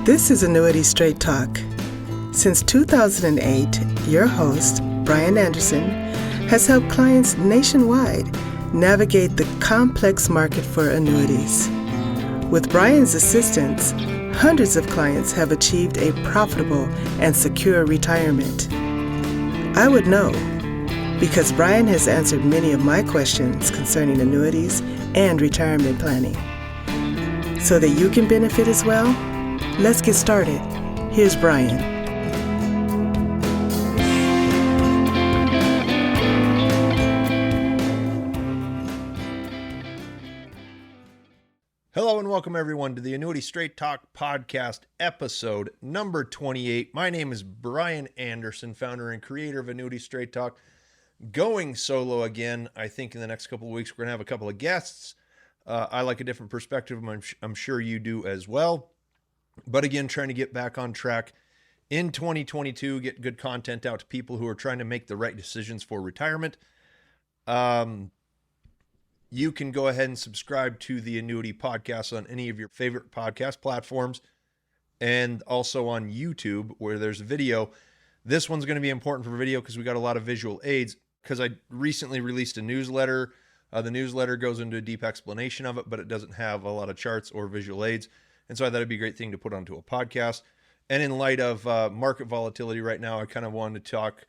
This is Annuity Straight Talk. Since 2008, your host, Bryan Anderson, has helped clients nationwide navigate the complex market for annuities. With Bryan's assistance, hundreds of clients have achieved a profitable and secure retirement. I would know, because Bryan has answered many of my questions concerning annuities and retirement planning. So that you can benefit as well, let's get started. Here's Bryan. Hello and welcome everyone to the Annuity Straight Talk podcast episode number 28. My name is Bryan Anderson, founder and creator of Annuity Straight Talk. Going solo again. I think in the next couple of weeks we're going to have a couple of guests. I like a different perspective. I'm sure you do as well. But again, trying to get back on track in 2022, get good content out to people who are trying to make the right decisions for retirement. You can go ahead and subscribe to the Annuity podcast on any of your favorite podcast platforms and also on YouTube where there's a video. This one's going to be important for video because we got a lot of visual aids because I recently released a newsletter. The newsletter goes into a deep explanation of it, but it doesn't have a lot of charts or visual aids. And so I thought it'd be a great thing to put onto a podcast. And in light of market volatility right now, I kind of wanted to talk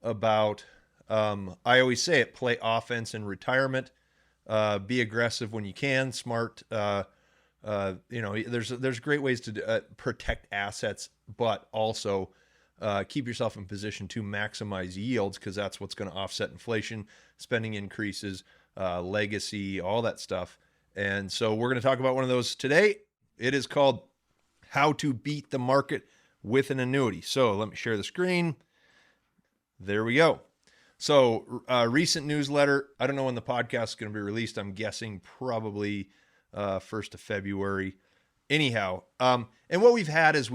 about, I always say it, play offense in retirement. Be aggressive when you can, smart. There's great ways to protect assets, but also keep yourself in position to maximize yields because that's what's going to offset inflation, spending increases, legacy, all that stuff. And so we're going to talk about one of those today. It is called How to Beat the Market with an Annuity. So let me share the screen. There we go. So recent newsletter. I don't know when the podcast is going to be released. I'm guessing probably 1st of February. Anyhow, and what we've had is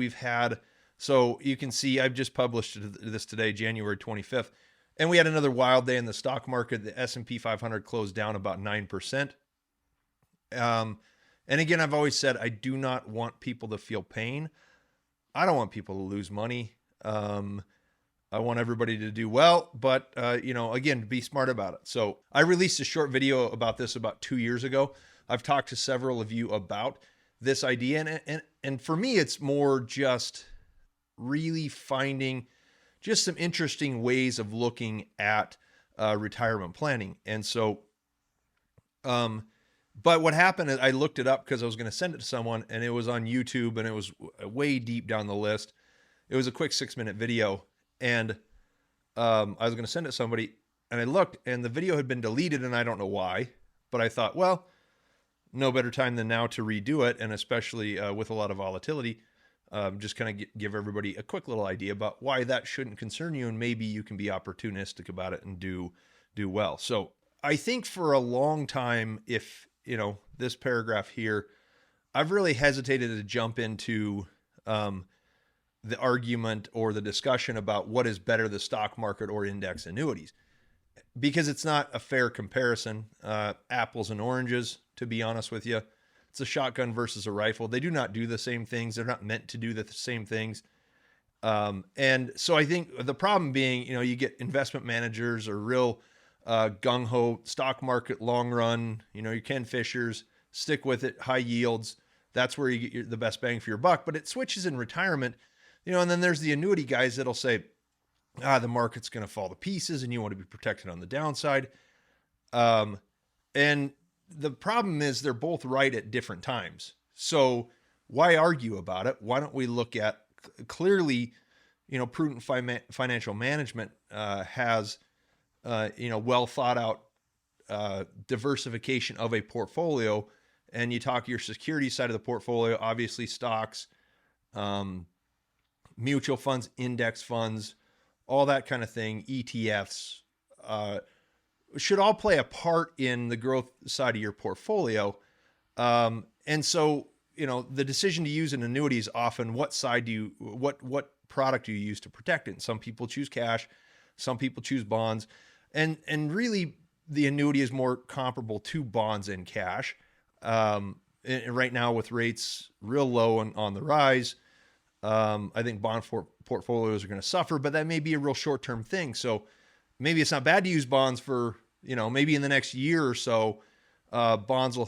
so you can see I've just published this today, January 25th. And we had another wild day in the stock market. The S&P 500 closed down about 9%. And again, I've always said I do not want people to feel pain. I don't want people to lose money. I want everybody to do well, but again, be smart about it. So I released a short video about this about 2 years ago. I've talked to several of you about this idea, and for me, it's more just really finding just some interesting ways of looking at retirement planning. And so, but what happened is I looked it up because I was going to send it to someone and it was on YouTube and it was way deep down the list. It was a quick 6-minute video and I was going to send it to somebody and I looked and the video had been deleted and I don't know why, but I thought, well, no better time than now to redo it. And especially with a lot of volatility, just kind of give everybody a quick little idea about why that shouldn't concern you. And maybe you can be opportunistic about it and do well. So I think for a long time, if, this paragraph here, I've really hesitated to jump into the argument or the discussion about what is better, the stock market or index annuities, because it's not a fair comparison. Apples and oranges, to be honest with you. It's a shotgun versus a rifle. They do not do the same things. They're not meant to do the same things. And so I think the problem being, you get investment managers or real gung-ho stock market, long run, your Ken Fishers, stick with it, high yields. That's where you get the best bang for your buck. But it switches in retirement, and then there's the annuity guys that'll say, the market's going to fall to pieces and you want to be protected on the downside. And the problem is they're both right at different times. So why argue about it? Why don't we look at clearly, prudent financial management has well thought out diversification of a portfolio. And you talk your security side of the portfolio, obviously stocks, mutual funds, index funds, all that kind of thing, ETFs, should all play a part in the growth side of your portfolio. And so, the decision to use an annuity is often what product do you use to protect it? And some people choose cash, some people choose bonds. And really the annuity is more comparable to bonds and cash. Right now with rates real low and on the rise, I think bond portfolios are going to suffer, but that may be a real short-term thing. So maybe it's not bad to use bonds for, maybe in the next year or so, bonds will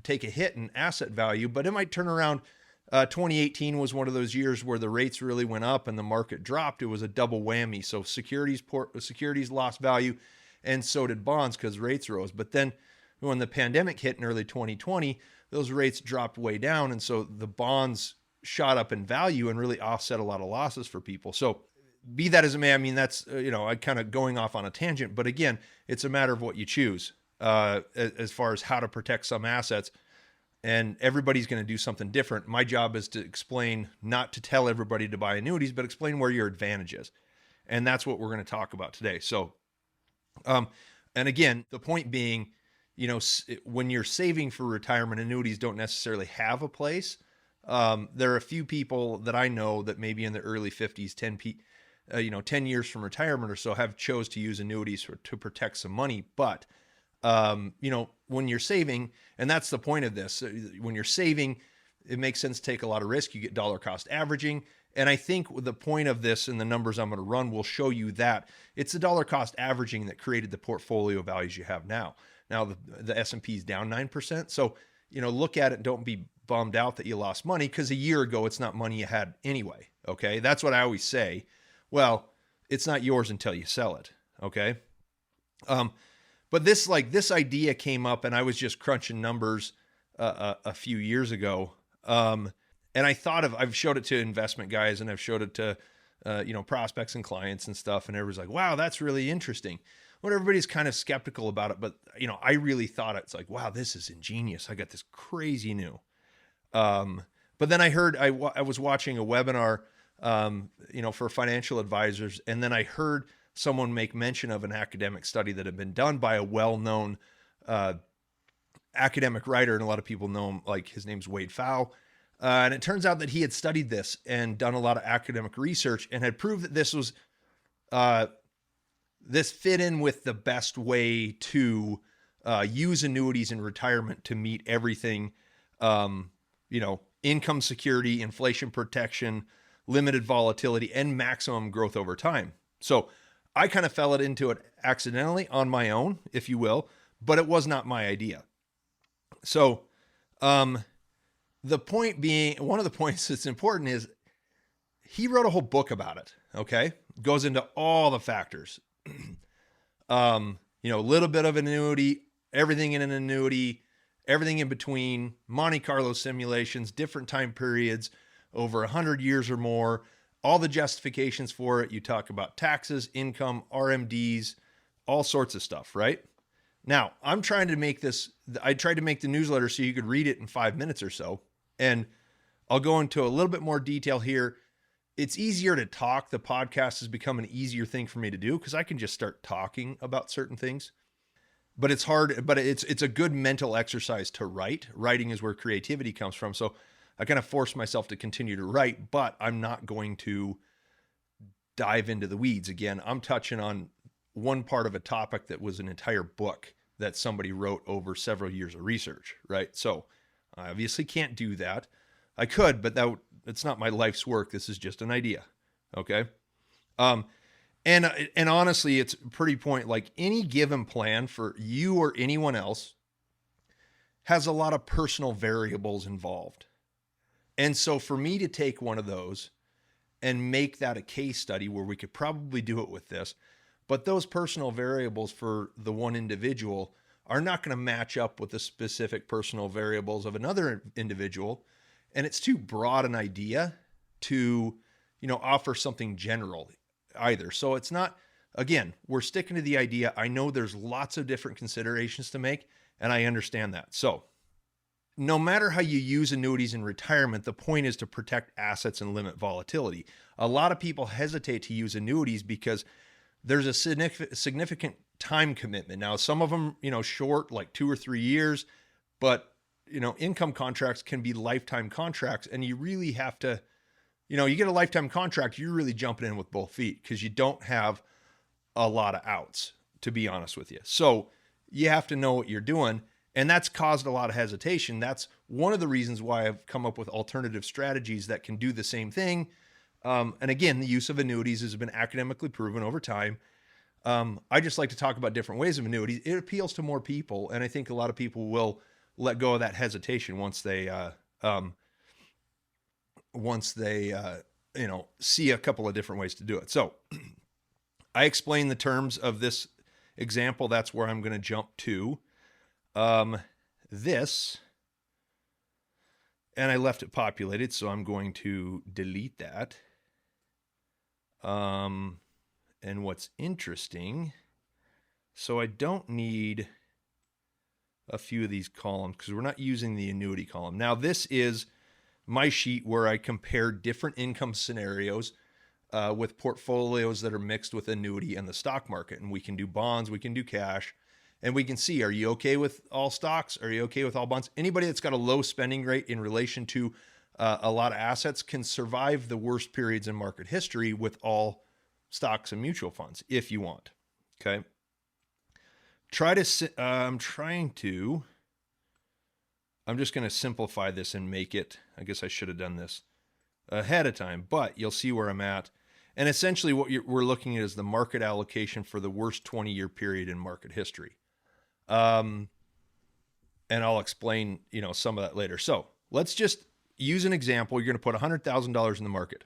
take a hit in asset value, but it might turn around. 2018 was one of those years where the rates really went up and the market dropped. It was a double whammy. So securities lost value, and so did bonds because rates rose. But then when the pandemic hit in early 2020, those rates dropped way down, and so the bonds shot up in value and really offset a lot of losses for people. So be that as it may, I mean, that's, I kind of going off on a tangent, but again, it's a matter of what you choose as far as how to protect some assets, and everybody's going to do something different. My job is to explain, not to tell everybody to buy annuities, but explain where your advantage is. And that's what we're going to talk about today. So, and again, the point being, when you're saving for retirement, annuities don't necessarily have a place. There are a few people that I know that maybe in the early 50s, 10 years from retirement or so, have chose to use annuities to protect some money. But, when you're saving, and that's the point of this, when you're saving, it makes sense to take a lot of risk. You get dollar cost averaging. And I think the point of this and the numbers I'm going to run will show you that it's the dollar cost averaging that created the portfolio values you have now. Now the S&P is down 9%. So, look at it and don't be bummed out that you lost money, because a year ago, it's not money you had anyway. Okay. That's what I always say. Well, it's not yours until you sell it. Okay. But this idea came up, and I was just crunching numbers a few years ago. And I've showed it to investment guys, and I've showed it to, prospects and clients and stuff. And everybody's like, wow, that's really interesting. Well, everybody's kind of skeptical about it, but I really thought it's like, wow, this is ingenious. I got this crazy new. But then I heard, I was watching a webinar, for financial advisors. And then I heard someone make mention of an academic study that had been done by a well-known, academic writer. And a lot of people know him, like his name's Wade Pfau. And it turns out that he had studied this and done a lot of academic research and had proved that this was, this fit in with the best way to use annuities in retirement to meet everything, income security, inflation protection, limited volatility, and maximum growth over time. So I kind of fell into it accidentally on my own, if you will, but it was not my idea. So the point being, one of the points that's important is he wrote a whole book about it. Okay. Goes into all the factors. A little bit of annuity, everything in an annuity, everything in between, Monte Carlo simulations, different time periods, over 100 years or more, all the justifications for it. You talk about taxes, income, RMDs, all sorts of stuff, right? Now, I tried to make the newsletter so you could read it in 5 minutes or so. And I'll go into a little bit more detail here. It's easier to talk. The podcast has become an easier thing for me to do because I can just start talking about certain things. But it's hard, but it's a good mental exercise to write. Writing is where creativity comes from. So I kind of force myself to continue to write, but I'm not going to dive into the weeds. Again, I'm touching on one part of a topic that was an entire book that somebody wrote over several years of research, right? So I obviously can't do that. I could, but it's not my life's work. This is just an idea. Okay. And honestly, it's pretty point, like any given plan for you or anyone else has a lot of personal variables involved. And so for me to take one of those and make that a case study where we could probably do it with this, but those personal variables for the one individual are not going to match up with the specific personal variables of another individual. And it's too broad an idea to, offer something general either. So it's not, again, we're sticking to the idea. I know there's lots of different considerations to make, and I understand that. So no matter how you use annuities in retirement, the point is to protect assets and limit volatility. A lot of people hesitate to use annuities because there's a significant time commitment. Now, some of them, short, like 2 or 3 years, but, income contracts can be lifetime contracts, and you really have to, you get a lifetime contract, you're really jumping in with both feet because you don't have a lot of outs, to be honest with you. So you have to know what you're doing. And that's caused a lot of hesitation. That's one of the reasons why I've come up with alternative strategies that can do the same thing. And again, the use of annuities has been academically proven over time. I just like to talk about different ways of annuities. It appeals to more people, and I think a lot of people will let go of that hesitation once they see a couple of different ways to do it. So I explain the terms of this example. That's where I'm going to jump to. This, and I left it populated, so I'm going to delete that. And what's interesting, so I don't need a few of these columns because we're not using the annuity column. Now, this is my sheet where I compare different income scenarios with portfolios that are mixed with annuity and the stock market. And we can do bonds, we can do cash, and we can see, are you okay with all stocks? Are you okay with all bonds? Anybody that's got a low spending rate in relation to a lot of assets can survive the worst periods in market history with all stocks and mutual funds if you want. Okay. I'm just going to simplify this and make it, I guess I should have done this ahead of time, but you'll see where I'm at. And essentially what we're looking at is the market allocation for the worst 20-year period in market history. And I'll explain, some of that later. So let's just use an example. You're going to put $100,000 in the market.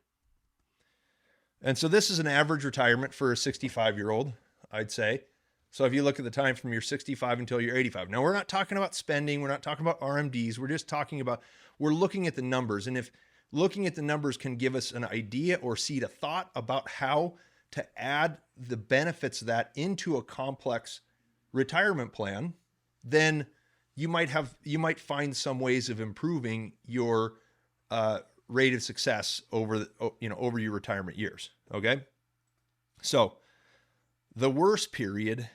And so this is an average retirement for a 65-year-old, I'd say. So if you look at the time from you're 65 until you're 85. Now, we're not talking about spending. We're not talking about RMDs. We're just talking about, we're looking at the numbers. And if looking at the numbers can give us an idea or seed a thought about how to add the benefits of that into a complex retirement plan, then you might find some ways of improving your rate of success over your retirement years. Okay. So the worst period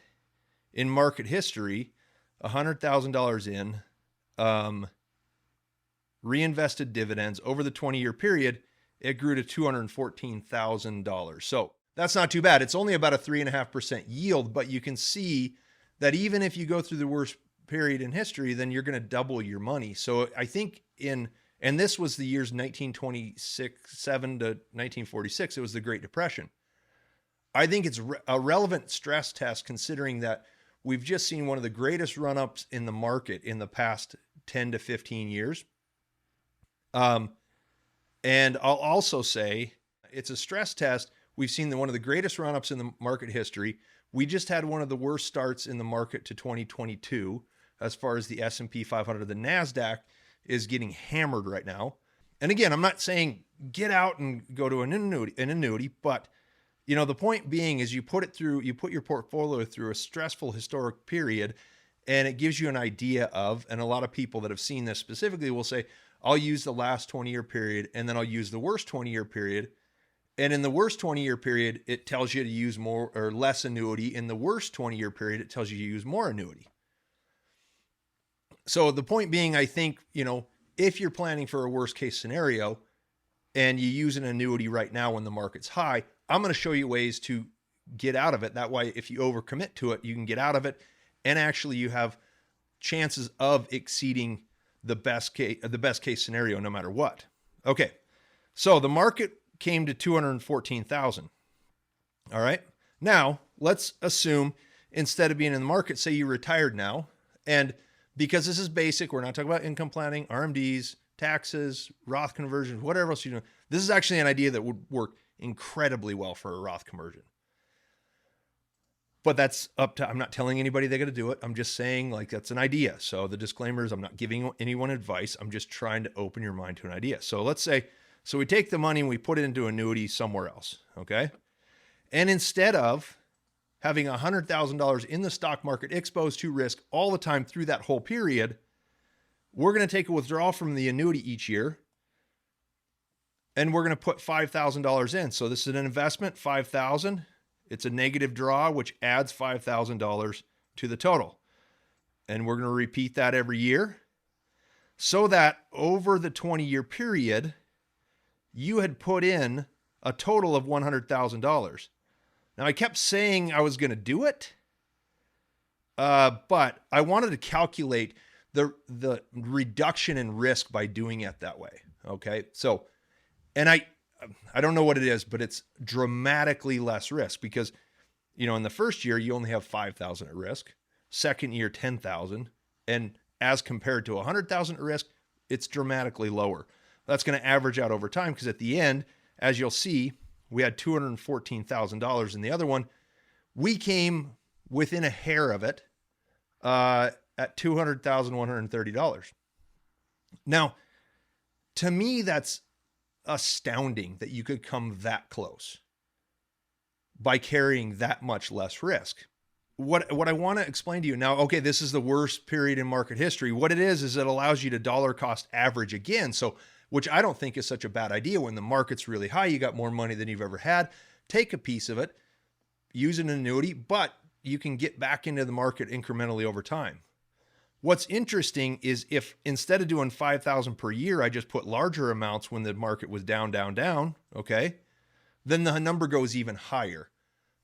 in market history, $100,000 in, reinvested dividends over the 20-year period, it grew to $214,000. So that's not too bad. It's only about a 3.5% yield, but you can see that even if you go through the worst period in history, then you're going to double your money. So I think and this was the years 1927 to 1946. It was the Great Depression. I think it's a relevant stress test considering that we've just seen one of the greatest run-ups in the market in the past 10 to 15 years. And I'll also say it's a stress test. We've seen one of the greatest run-ups in the market history. We just had one of the worst starts in the market to 2022 as far as the S&P 500. The NASDAQ is getting hammered right now. And again, I'm not saying get out and go to an annuity, but the point being is you put your portfolio through a stressful historic period, and it gives you an idea of, and a lot of people that have seen this specifically will say, I'll use the last 20-year period, and then I'll use the worst 20-year period. And in the worst 20-year period, it tells you to use more or less annuity. In the worst 20-year period, it tells you to use more annuity. So the point being, I think, if you're planning for a worst case scenario and you use an annuity right now when the market's high, I'm going to show you ways to get out of it. That way, if you overcommit to it, you can get out of it. And actually you have chances of exceeding the best case scenario, no matter what. Okay. So the market came to 214,000. All right. Now let's assume instead of being in the market, say you retired now, and because this is basic, we're not talking about income planning, RMDs, taxes, Roth conversions, whatever else you do. This is actually an idea that would work incredibly well for a Roth conversion. But that's up to, I'm not telling anybody they got to do it. I'm just saying that's an idea. So the disclaimer is I'm not giving anyone advice. I'm just trying to open your mind to an idea. So let's say, we take the money and we put it into annuity somewhere else. Okay. And instead of having $100,000 in the stock market exposed to risk all the time through that whole period, we're going to take a withdrawal from the annuity each year, and we're going to put $5,000 in. So this is an investment, $5,000. It's a negative draw, which adds $5,000 to the total. And we're going to repeat that every year so that over the 20-year period, you had put in a total of $100,000. Now, I kept saying I was going to do it, But I wanted to calculate the reduction in risk by doing it that way. Okay. So, and I don't know what it is, but it's dramatically less risk because, in the first year, you only have 5,000 at risk, second year, 10,000. And as compared to 100,000 at risk, it's dramatically lower. That's going to average out over time because at the end, as you'll see, we had $214,000 in the other one. We came within a hair of it at $200,130. Now, to me, that's astounding that you could come that close by carrying that much less risk. What I want to explain to you now, okay, this is the worst period in market history. What it is it allows you to dollar cost average again. So, which I don't think is such a bad idea. When the market's really high, you got more money than you've ever had. Take a piece of it, use an annuity, but you can get back into the market incrementally over time. What's interesting is if instead of doing 5,000 per year, I just put larger amounts when the market was down, okay, then the number goes even higher.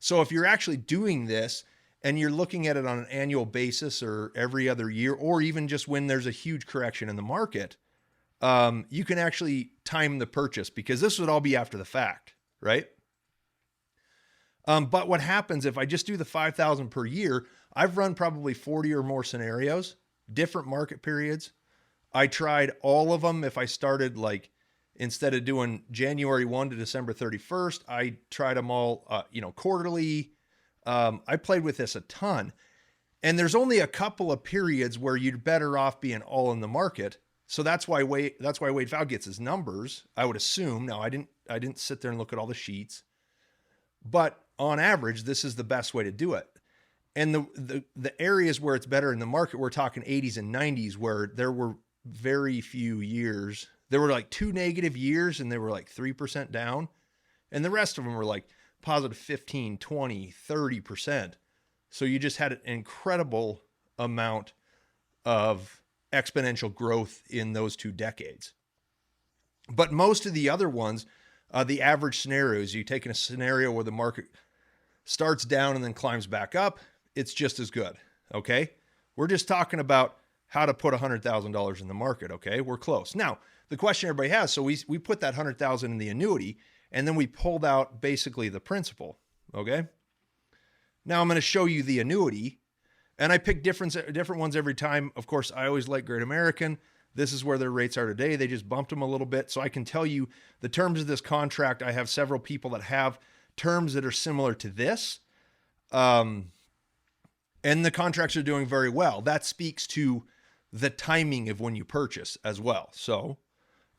So if you're actually doing this and you're looking at it on an annual basis or every other year, or even just when there's a huge correction in the market, you can actually time the purchase because this would all be after the fact, right? But what happens if I just do the 5,000 per year, I've run probably 40 or more scenarios, different market periods. I tried all of them. If I started instead of doing January 1 to December 31st, I tried them all, quarterly. I played with this a ton, and there's only a couple of periods where you're better off being all in the market. So that's why Wade Pfau gets his numbers, I would assume. Now I didn't sit there and look at all the sheets, but on average, this is the best way to do it. And the areas where it's better in the market, we're talking 80s and 90s, where there were very few years. There were 2 negative years and they were 3% down. And the rest of them were positive 15, 20, 30%. So you just had an incredible amount of exponential growth in those 2 decades. But most of the other ones, the average scenarios, you take in a scenario where the market starts down and then climbs back up, it's just as good. Okay. We're just talking about how to put $100,000 in the market. Okay. We're close. Now, the question everybody has, so we put that 100,000 in the annuity and then we pulled out basically the principal. Okay. Now I'm going to show you the annuity, and I pick different ones every time. Of course, I always like Great American. This is where their rates are today. They just bumped them a little bit. So I can tell you the terms of this contract. I have several people that have terms that are similar to this. And the contracts are doing very well. That speaks to the timing of when you purchase as well. So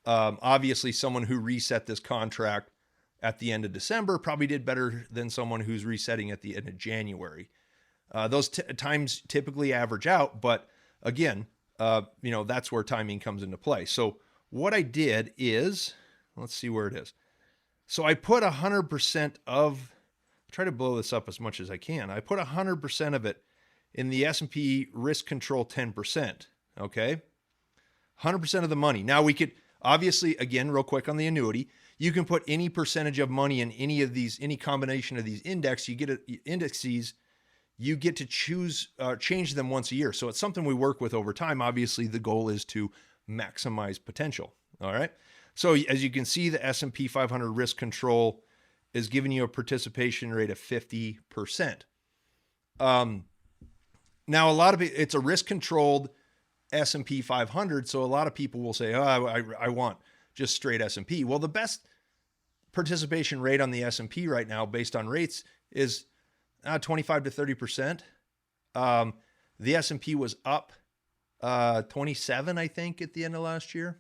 obviously someone who reset this contract at the end of December probably did better than someone who's resetting at the end of January. Those times typically average out, but again, that's where timing comes into play. So what I did is, let's see where it is. So I put 100% of, try to blow this up as much as I can. I put 100% of it in the S&P risk control 10%. Okay. 100% of the money. Now we could obviously, again, real quick on the annuity, you can put any percentage of money in any of these, any combination of these indexes. You get to choose, change them once a year. So it's something we work with over time. Obviously, the goal is to maximize potential. All right. So as you can see, the S&P 500 risk control is giving you a participation rate of 50%. Now, a lot of it's a risk controlled S&P 500. So a lot of people will say, oh, I want just straight S&P. Well, the best participation rate on the S&P right now, based on rates, is 25 to 30%. The S&P was up 27, I think, at the end of last year.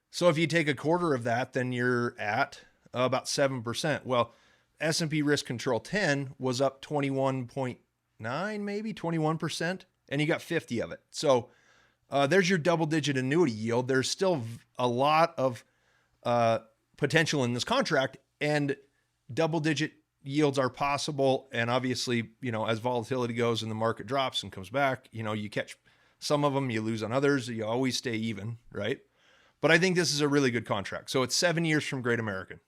So if you take a quarter of that, then you're at about 7%. Well, S&P risk control 10 was up 21.9, maybe 21%, and you got 50 of it. So there's your double-digit annuity yield. There's still a lot of potential in this contract, and double-digit yields are possible. And obviously, as volatility goes and the market drops and comes back, you catch some of them, you lose on others. You always stay even, right? But I think this is a really good contract. So it's 7 years from Great American.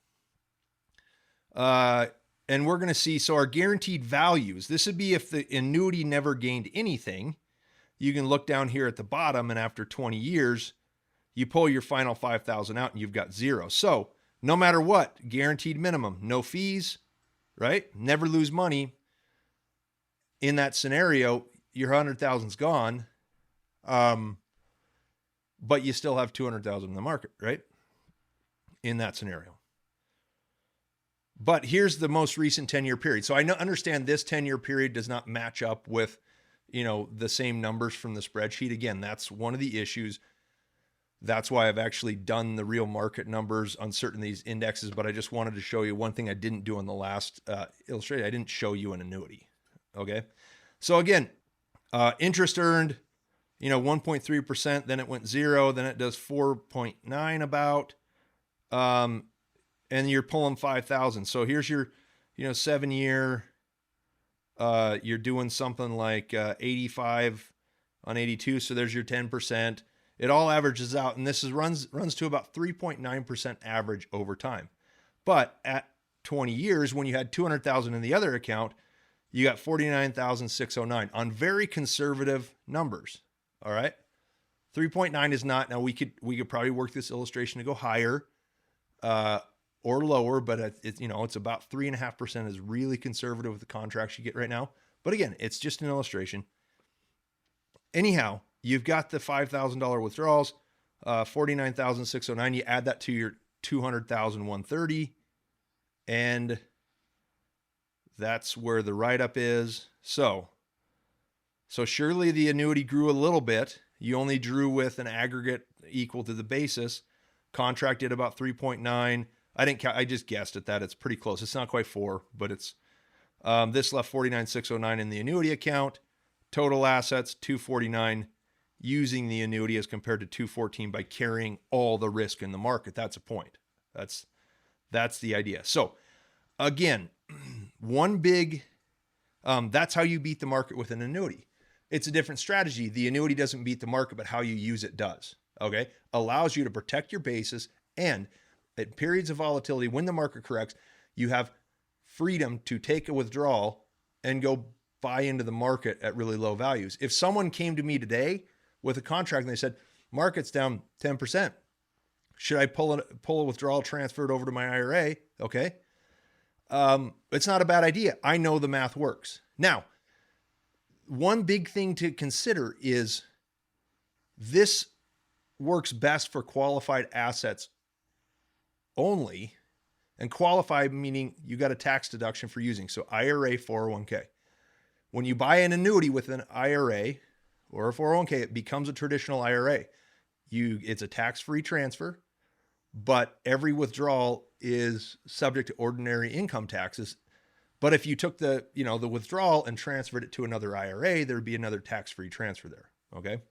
And we're going to see, so our guaranteed values, this would be if the annuity never gained anything. You can look down here at the bottom, and after 20 years, you pull your final 5,000 out and you've got zero. So no matter what, guaranteed minimum, no fees, right? Never lose money. In that scenario, your 100,000's gone, but you still have 200,000 in the market, right? In that scenario. But here's the most recent 10-year period. So I understand this 10-year period does not match up with, the same numbers from the spreadsheet. Again, that's one of the issues. That's why I've actually done the real market numbers on certain of these indexes. But I just wanted to show you one thing I didn't do in the last illustration. I didn't show you an annuity. Okay. So again, interest earned, 1.3%, then it went zero, then it does 4.9 about, and you're pulling 5,000. So here's your, 7-year, you're doing something like 85 on 82. So there's your 10%. It all averages out, and this runs to about 3.9% average over time. But at 20 years, when you had 200,000 in the other account, you got 49,609 on very conservative numbers. All right. 3.9 is not, now we could probably work this illustration to go higher, or lower, but it's about 3.5% is really conservative with the contracts you get right now. But again, it's just an illustration. Anyhow, you've got the $5,000 withdrawals, 49,609. You add that to your 200,130, and that's where the write-up is. So surely the annuity grew a little bit. You only drew with an aggregate equal to the basis. Contract did about 3.9. I didn't count. I just guessed at that. It's pretty close. It's not quite 4, but it's this left 49,609 in the annuity account. Total assets 249 using the annuity as compared to 214 by carrying all the risk in the market. That's a point. That's the idea. So again, one big that's how you beat the market with an annuity. It's a different strategy. The annuity doesn't beat the market, but how you use it does. Okay, allows you to protect your basis, and at periods of volatility, when the market corrects, you have freedom to take a withdrawal and go buy into the market at really low values. If someone came to me today with a contract and they said, market's down 10%, should I pull a withdrawal, transfer it over to my IRA? Okay. It's not a bad idea. I know the math works. Now, one big thing to consider is this works best for qualified assets only, and qualified meaning you got a tax deduction for using. So IRA, 401k. When you buy an annuity with an IRA or a 401k, it becomes a traditional IRA. It's a tax-free transfer, but every withdrawal is subject to ordinary income taxes. But if you took the withdrawal and transferred it to another IRA, there'd be another tax-free transfer there. Okay.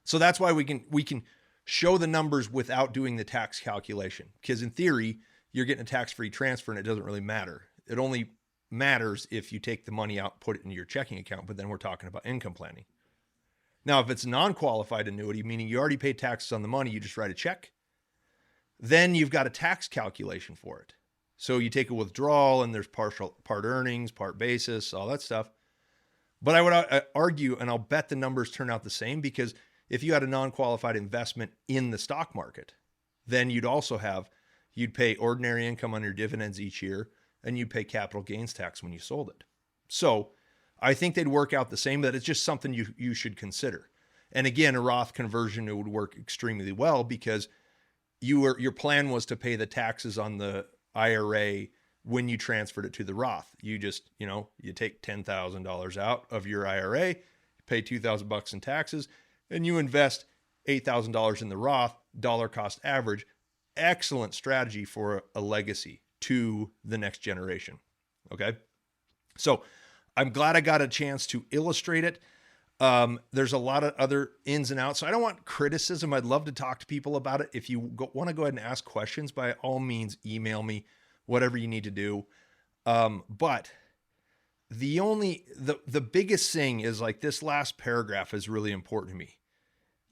So that's why we can show the numbers without doing the tax calculation, because in theory, you're getting a tax-free transfer and it doesn't really matter. It only matters if you take the money out, put it into your checking account, but then we're talking about income planning. Now, if it's a non-qualified annuity, meaning you already paid taxes on the money, you just write a check, then you've got a tax calculation for it. So you take a withdrawal and there's part earnings, part basis, all that stuff. But I would argue, and I'll bet the numbers turn out the same, because if you had a non-qualified investment in the stock market, then you'd pay ordinary income on your dividends each year, and you'd pay capital gains tax when you sold it. So I think they'd work out the same, but it's just something you should consider. And again, a Roth conversion, it would work extremely well, because your plan was to pay the taxes on the IRA when you transferred it to the Roth. You just, you take $10,000 out of your IRA, you pay $2,000 in taxes, and you invest $8,000 in the Roth, dollar cost average. Excellent strategy for a legacy to the next generation. Okay. So I'm glad I got a chance to illustrate it. There's a lot of other ins and outs. So I don't want criticism. I'd love to talk to people about it. If you want to go ahead and ask questions, by all means, email me, whatever you need to do. But the biggest thing is, like, this last paragraph is really important to me.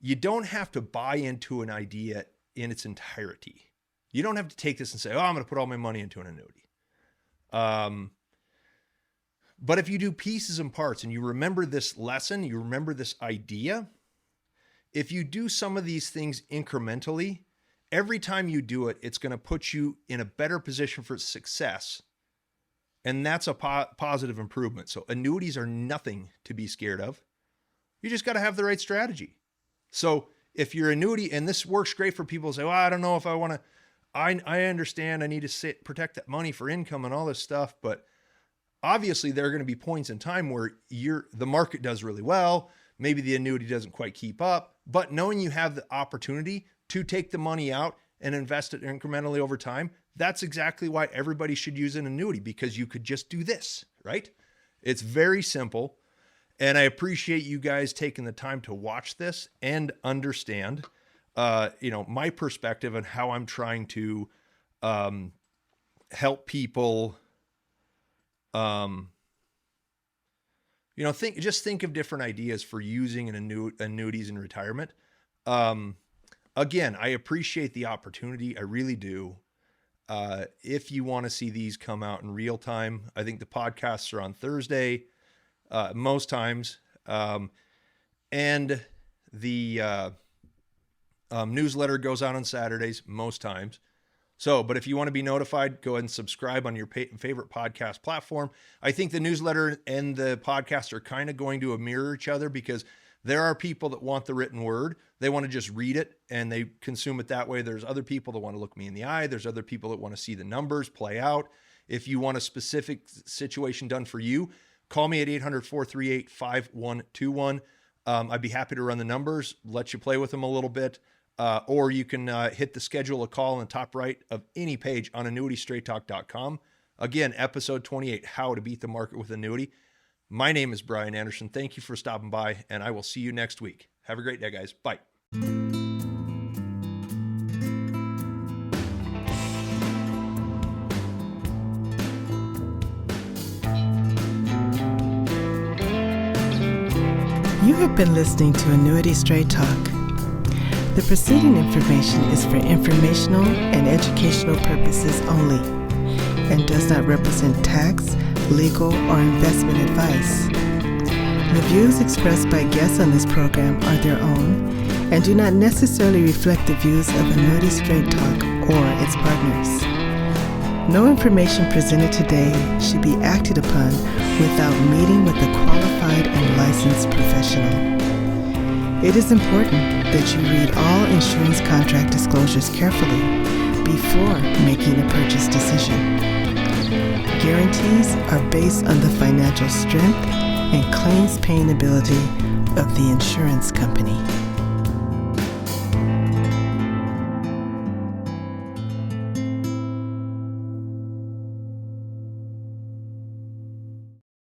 You don't have to buy into an idea in its entirety. You don't have to take this and say, oh, I'm going to put all my money into an annuity. But if you do pieces and parts and you remember this lesson, you remember this idea, if you do some of these things incrementally, every time you do it, it's going to put you in a better position for success. And that's a positive improvement. So annuities are nothing to be scared of. You just got to have the right strategy. So if your annuity, and this works great for people who say, well, I don't know if I want to, I understand I need to protect that money for income and all this stuff, but obviously there are going to be points in time where the market does really well. Maybe the annuity doesn't quite keep up, but knowing you have the opportunity to take the money out and invest it incrementally over time, that's exactly why everybody should use an annuity, because you could just do this, right? It's very simple. And I appreciate you guys taking the time to watch this and understand, my perspective and how I'm trying to help people, think of different ideas for using annuities in retirement. Again, I appreciate the opportunity. I really do. If you want to see these come out in real time, I think the podcasts are on Thursday, most times. And the newsletter goes out on Saturdays, most times. So, but if you want to be notified, go ahead and subscribe on your favorite podcast platform. I think the newsletter and the podcast are kind of going to mirror each other, because there are people that want the written word. They want to just read it and they consume it that way. There's other people that want to look me in the eye. There's other people that want to see the numbers play out. If you want a specific situation done for you, call me at 800-438-5121. I'd be happy to run the numbers, let you play with them a little bit. Or you can hit the schedule a call in the top right of any page on Talk.com. Again, episode 28, How to Beat the Market with Annuity. My name is Bryan Anderson. Thank you for stopping by, and I will see you next week. Have a great day, guys. Bye. You have been listening to Annuity Straight Talk. The preceding information is for informational and educational purposes only and does not represent tax, legal, or investment advice. The views expressed by guests on this program are their own and do not necessarily reflect the views of Annuity Straight Talk or its partners. No information presented today should be acted upon without meeting with a qualified and licensed professional. It is important that you read all insurance contract disclosures carefully before making a purchase decision. Guarantees are based on the financial strength and claims paying ability of the insurance company.